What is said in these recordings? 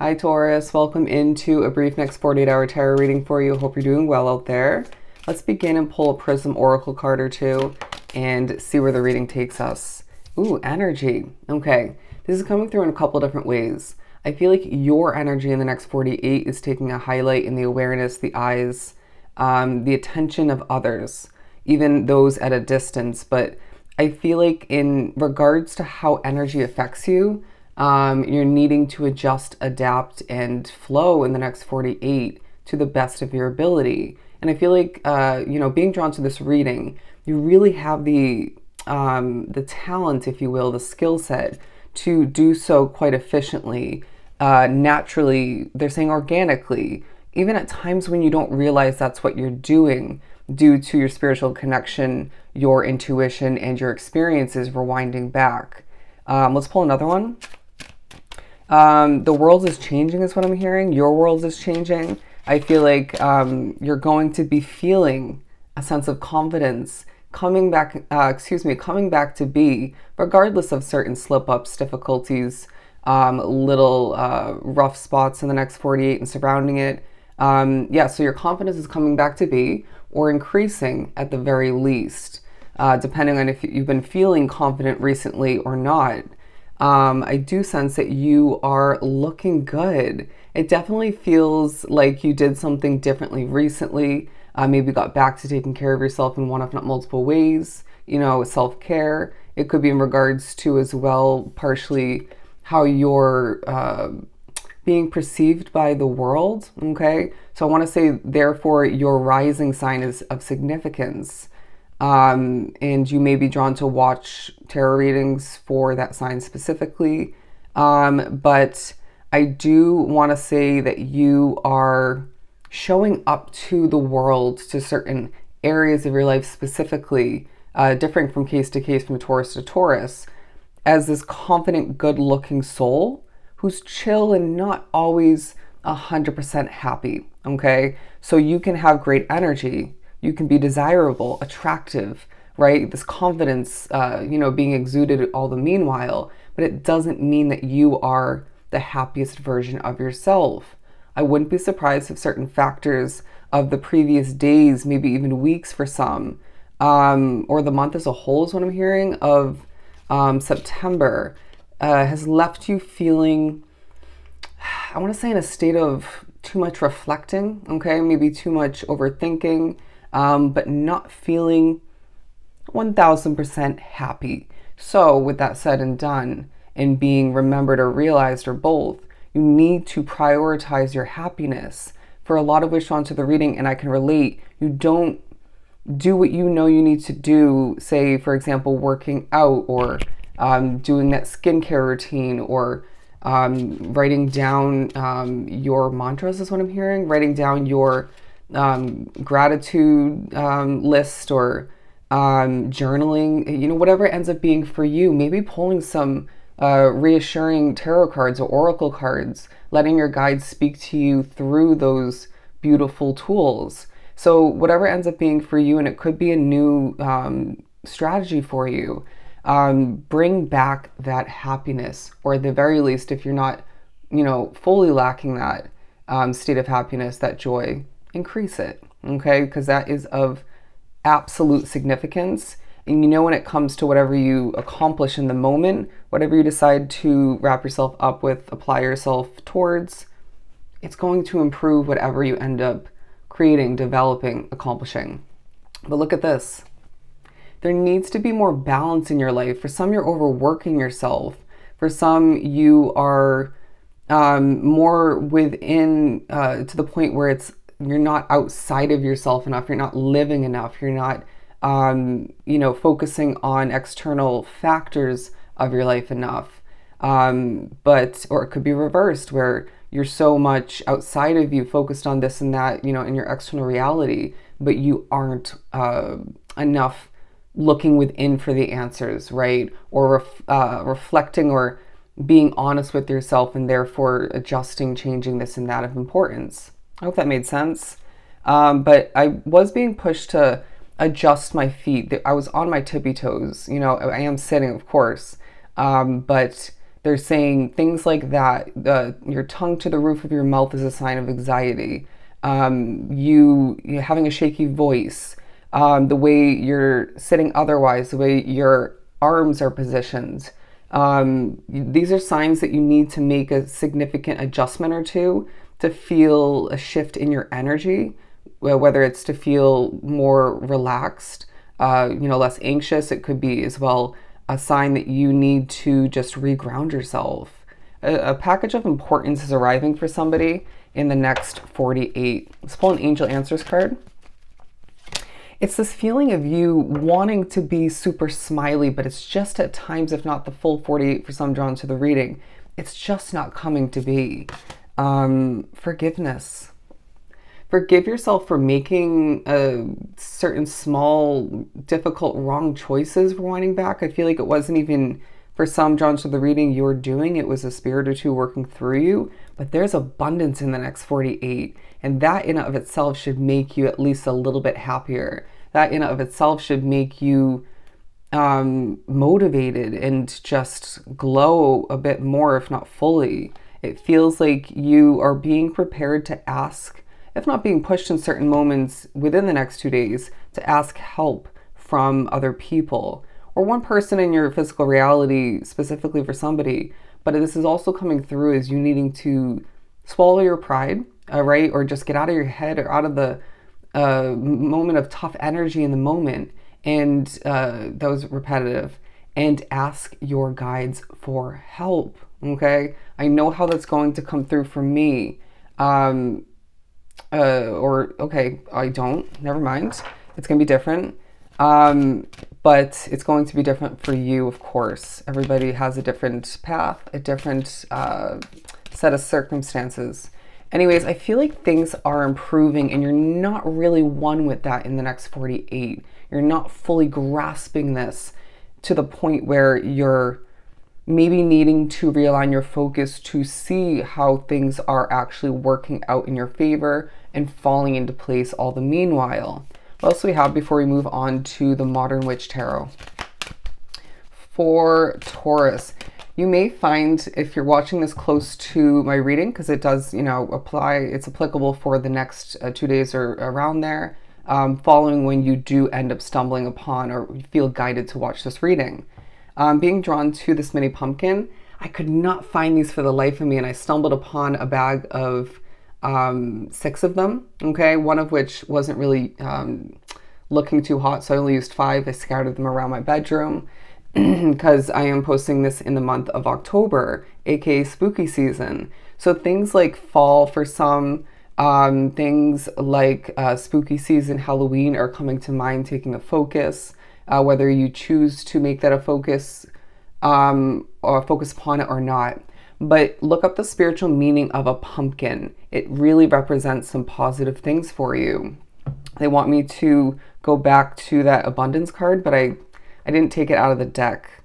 Hi Taurus, welcome into a brief next 48-hour tarot reading for you. Hope you're doing well out there. Let's begin and pull a Prism Oracle card or two and see where the reading takes us. Ooh, energy. Okay, this is coming through in a couple different ways. I feel like your energy in the next 48 is taking a highlight in the awareness, the eyes, the attention of others, even those at a distance. But I feel like in regards to how energy affects you, you're needing to adjust, adapt, and flow in the next 48 to the best of your ability. And I feel like, being drawn to this reading, you really have the talent, if you will, the skill set to do so quite efficiently, naturally, they're saying organically, even at times when you don't realize that's what you're doing due to your spiritual connection, your intuition, and your experiences rewinding back. Let's pull another one. The world is changing is what I'm hearing. Your world is changing. I feel like you're going to be feeling a sense of confidence coming back to be, regardless of certain slip-ups, difficulties, little rough spots in the next 48 and surrounding it. So your confidence is coming back to be, or increasing at the very least, depending on if you've been feeling confident recently or not. I do sense that you are looking good. It definitely feels like you did something differently recently. Maybe got back to taking care of yourself in one, if not multiple ways, self-care. It could be in regards to as well, partially how you're being perceived by the world, okay? So I want to say, therefore, your rising sign is of significance. And you may be drawn to watch tarot readings for that sign specifically. But I do want to say that you are showing up to the world, to certain areas of your life specifically, differing from case to case, from Taurus to Taurus, as this confident, good-looking soul who's chill and not always 100% happy, okay? So you can have great energy. You can be desirable, attractive, right? This confidence, being exuded all the meanwhile, but it doesn't mean that you are the happiest version of yourself. I wouldn't be surprised if certain factors of the previous days, maybe even weeks for some, or the month as a whole is what I'm hearing, of September, has left you feeling, I want to say, in a state of too much reflecting, okay? Maybe too much overthinking, but not feeling 1000% happy. So with that said and done, and being remembered or realized or both, you need to prioritize your happiness. For a lot of wish onto the reading, and I can relate, you don't do what you know you need to do, say, for example, working out, or doing that skincare routine, or writing down your mantras is what I'm hearing, writing down your gratitude list, or journaling, whatever it ends up being for you. Maybe pulling some reassuring tarot cards or oracle cards, letting your guides speak to you through those beautiful tools. So whatever ends up being for you, and it could be a new strategy for you, bring back that happiness, or at the very least, if you're not, fully lacking that state of happiness, that joy, increase it, okay? Because that is of absolute significance. And when it comes to whatever you accomplish in the moment, whatever you decide to wrap yourself up with, apply yourself towards, it's going to improve whatever you end up creating, developing, accomplishing. But look at this. There needs to be more balance in your life. For some, you're overworking yourself. For some, you are more within, to the point where you're not outside of yourself enough. You're not living enough. You're not focusing on external factors of your life enough. Or it could be reversed, where you're so much outside of you, focused on this and that, in your external reality, but you aren't enough looking within for the answers, right? Or reflecting, or being honest with yourself, and therefore adjusting, changing this and that of importance. I hope that made sense. But I was being pushed to adjust my feet. I was on my tippy toes. I am sitting, of course, but They're saying things like that. Your tongue to the roof of your mouth is a sign of anxiety. You having a shaky voice, the way you're sitting otherwise, the way your arms are positioned. These are signs that you need to make a significant adjustment or two to feel a shift in your energy, whether it's to feel more relaxed, less anxious. It could be as well a sign that you need to just reground yourself. A package of importance is arriving for somebody in the next 48. Let's pull an Angel Answers card. It's this feeling of you wanting to be super smiley, but it's just at times, if not the full 48 for some drawn to the reading, it's just not coming to be. Forgiveness. Forgive yourself for making certain small, difficult, wrong choices rewinding back. I feel like it wasn't even, for some drawn to the reading, you're doing. It was a spirit or two working through you. But there's abundance in the next 48. And that in and of itself should make you at least a little bit happier. That in and of itself should make you motivated and just glow a bit more, if not fully. It feels like you are being prepared to ask, if not being pushed in certain moments within the next 2 days, to ask help from other people or one person in your physical reality, specifically for somebody. But this is also coming through as you needing to swallow your pride, right? Or just get out of your head or out of the moment of tough energy in the moment. And that was repetitive. And ask your guides for help, okay? I know how that's going to come through for me. Okay, I don't. Never mind. It's going to be different. But it's going to be different for you, of course. Everybody has a different path, a different set of circumstances. Anyways, I feel like things are improving and you're not really one with that in the next 48. You're not fully grasping this to the point where you're maybe needing to realign your focus to see how things are actually working out in your favor and falling into place all the meanwhile. What else do we have before we move on to the Modern Witch Tarot? For Taurus, you may find, if you're watching this close to my reading, because it does, apply, it's applicable for the next 2 days or around there, following when you do end up stumbling upon or feel guided to watch this reading. Being drawn to this mini pumpkin, I could not find these for the life of me, and I stumbled upon a bag of 6 of them, okay? One of which wasn't really looking too hot, so I only used 5. I scattered them around my bedroom because I am posting this in the month of October, aka spooky season. So things like fall for some, things like spooky season, Halloween are coming to mind, taking a focus. Whether you choose to make that a focus or focus upon it or not. But look up the spiritual meaning of a pumpkin. It really represents some positive things for you. They want me to go back to that abundance card, but I didn't take it out of the deck.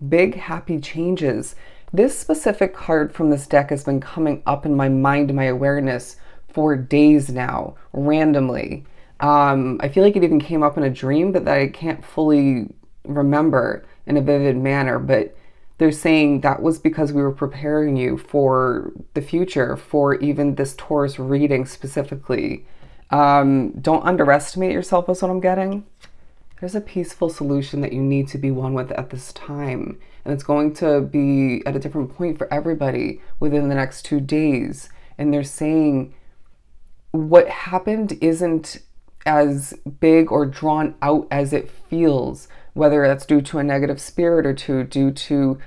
Big happy changes. This specific card from this deck has been coming up in my mind and my awareness for days now, randomly. I feel like it even came up in a dream, but that I can't fully remember in a vivid manner. But they're saying that was because we were preparing you for the future, for even this Taurus reading specifically. Don't underestimate yourself is what I'm getting. There's a peaceful solution that you need to be one with at this time. And it's going to be at a different point for everybody within the next 2 days. And they're saying what happened isn't as big or drawn out as it feels, whether that's due to a negative spirit or due to,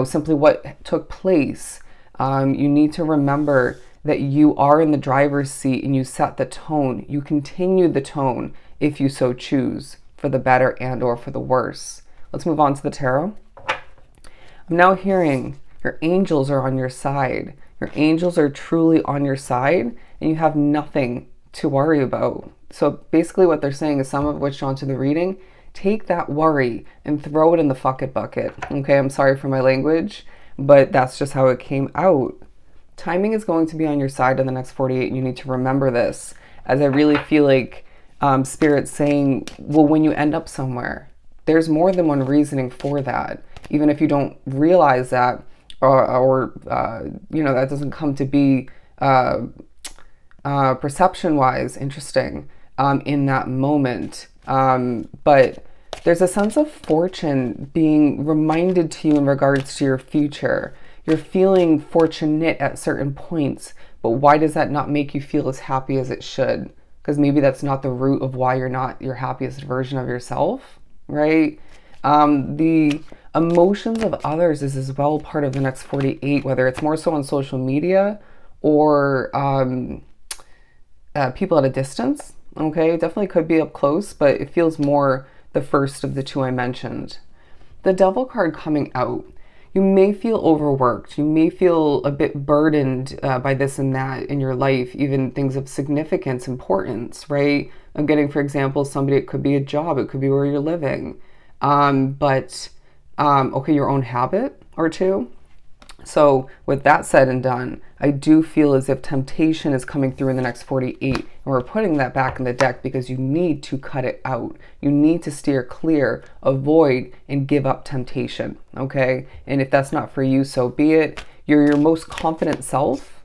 simply what took place. You need to remember that you are in the driver's seat and you set the tone. You continue the tone if you so choose, for the better and or for the worse. Let's move on to the tarot. I'm now hearing your angels are on your side. Your angels are truly on your side and you have nothing to worry about. So basically what they're saying is, some of which onto the reading, take that worry and throw it in the fuck it bucket. Okay, I'm sorry for my language, but that's just how it came out. Timing is going to be on your side in the next 48, and you need to remember this, as I really feel like Spirit's saying, well, when you end up somewhere, there's more than one reasoning for that. even if you don't realize that, or you know, that doesn't come to be perception-wise interesting in that moment. But there's a sense of fortune being reminded to you in regards to your future. You're feeling fortunate at certain points, but why does that not make you feel as happy as it should? Because maybe that's not the root of why you're not your happiest version of yourself, right? The emotions of others is as well part of the next 48, whether it's more so on social media or people at a distance. Okay, definitely could be up close, but it feels more the first of the two I mentioned. The Devil card coming out. You may feel overworked. You may feel a bit burdened by this and that in your life, even things of significance, importance, right? I'm getting, for example, somebody, it could be a job, it could be where you're living, okay, your own habit or two. So with that said and done, I do feel as if temptation is coming through in the next 48, and we're putting that back in the deck because you need to cut it out. You need to steer clear, avoid, and give up temptation, okay? And if that's not for you, so be it. You're your most confident self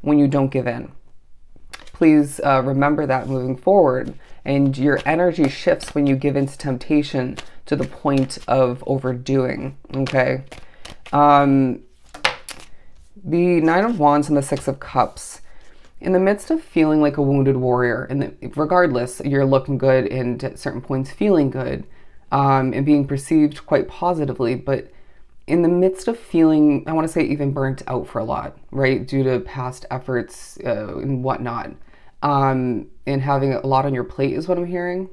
when you don't give in. Please remember that moving forward. And your energy shifts when you give in to temptation to the point of overdoing, okay? The Nine of Wands and the Six of Cups. In the midst of feeling like a wounded warrior, and regardless, you're looking good and at certain points feeling good, and being perceived quite positively, but in the midst of feeling, I want to say even burnt out for a lot, right? Due to past efforts and whatnot, and having a lot on your plate is what I'm hearing.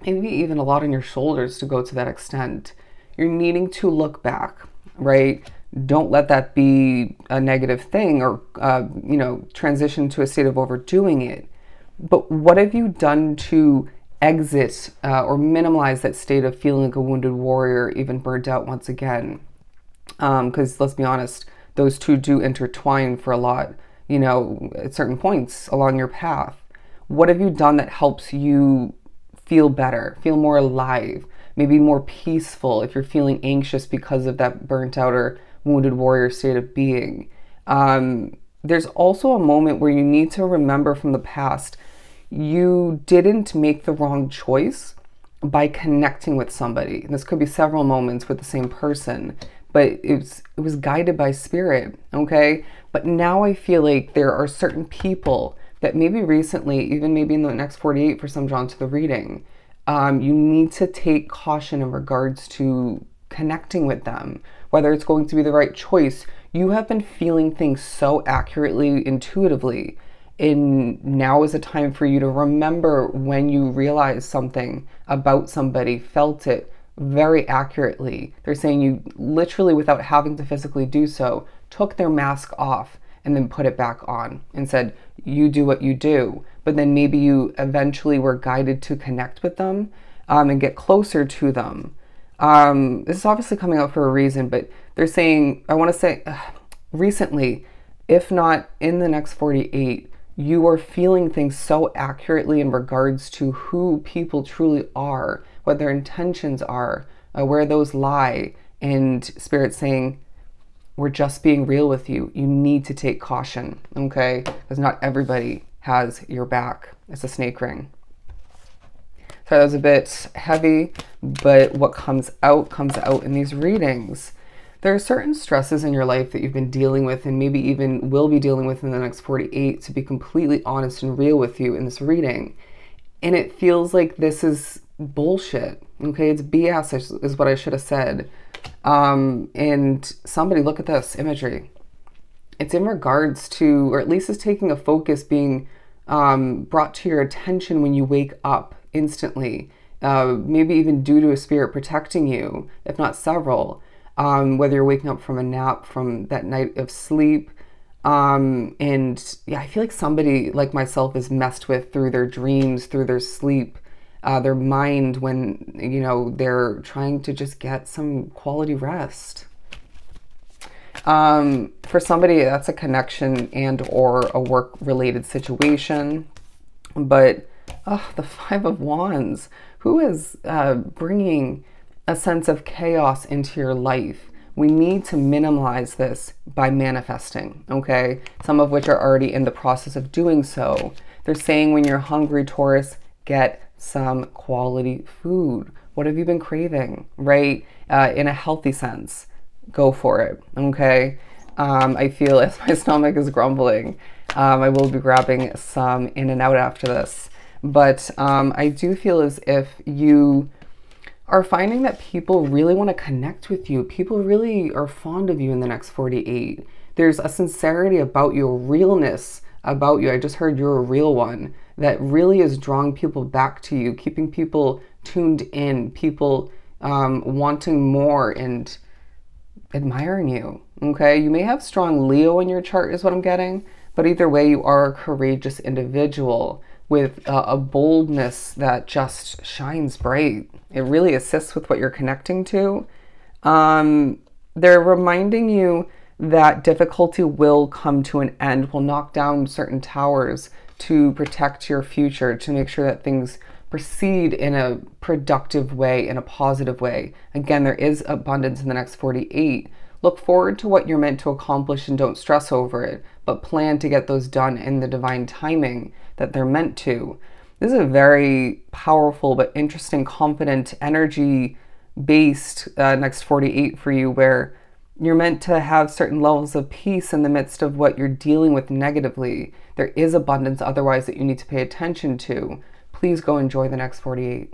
Maybe even a lot on your shoulders to go to that extent. You're needing to look back, right? Don't let that be a negative thing or, you know, transition to a state of overdoing it. But what have you done to exit or minimize that state of feeling like a wounded warrior, even burnt out once again? Because let's be honest, those two do intertwine for a lot, you know, at certain points along your path. What have you done that helps you feel better, feel more alive, maybe more peaceful if you're feeling anxious because of that burnt out or wounded warrior state of being? There's also a moment where you need to remember from the past, you didn't make the wrong choice by connecting with somebody. And this could be several moments with the same person, but it was guided by spirit, okay? But now I feel like there are certain people that maybe recently, even maybe in the next 48 for some drawn to the reading, you need to take caution in regards to connecting with them, whether it's going to be the right choice. You have been feeling things so accurately, intuitively, and now is a time for you to remember when you realize something about somebody, felt it very accurately. They're saying you literally, without having to physically do so, took their mask off and then put it back on and said, you do what you do. But then maybe you eventually were guided to connect with them and get closer to them. This is obviously coming out for a reason, but they're saying, I want to say recently, if not in the next 48, you are feeling things so accurately in regards to who people truly are, what their intentions are, where those lie, and Spirit saying, we're just being real with you. You need to take caution, okay? Because not everybody has your back. It's a snake ring. So that was a bit heavy, but what comes out in these readings. There are certain stresses in your life that you've been dealing with and maybe even will be dealing with in the next 48, to be completely honest and real with you in this reading. And it feels like this is bullshit, okay? It's BS is what I should have said. And somebody, look at this imagery. It's in regards to, or at least is taking a focus being brought to your attention when you wake up instantly, maybe even due to a spirit protecting you, if not several, whether you're waking up from a nap, from that night of sleep. And yeah, I feel like somebody like myself is messed with through their dreams, through their sleep, their mind, when, you know, they're trying to just get some quality rest. For somebody, that's a connection and or a work-related situation. But the Five of Wands, who is bringing a sense of chaos into your life. We need to minimize this by manifesting, okay? Some of which are already in the process of doing so. They're saying when you're hungry, Taurus, get some quality food. What have you been craving, right? In a healthy sense, go for it, okay? I feel as my stomach is grumbling, I will be grabbing some In-N-Out after this. But I do feel as if you are finding that people really want to connect with you. People really are fond of you in the next 48. There's a sincerity about you, a realness about you. I just heard you're a real one that really is drawing people back to you, keeping people tuned in, people wanting more and admiring you, okay? You may have strong Leo in your chart is what I'm getting, but either way, you are a courageous individual with a boldness that just shines bright. It really assists with what you're connecting to. They're reminding you that difficulty will come to an end, will knock down certain towers to protect your future, to make sure that things proceed in a productive way, in a positive way. Again, there is abundance in the next 48. Look forward to what you're meant to accomplish and don't stress over it, but plan to get those done in the divine timing that they're meant to. This is a very powerful but interesting, confident, energy-based next 48 for you, where you're meant to have certain levels of peace in the midst of what you're dealing with negatively. There is abundance otherwise that you need to pay attention to. Please go enjoy the next 48.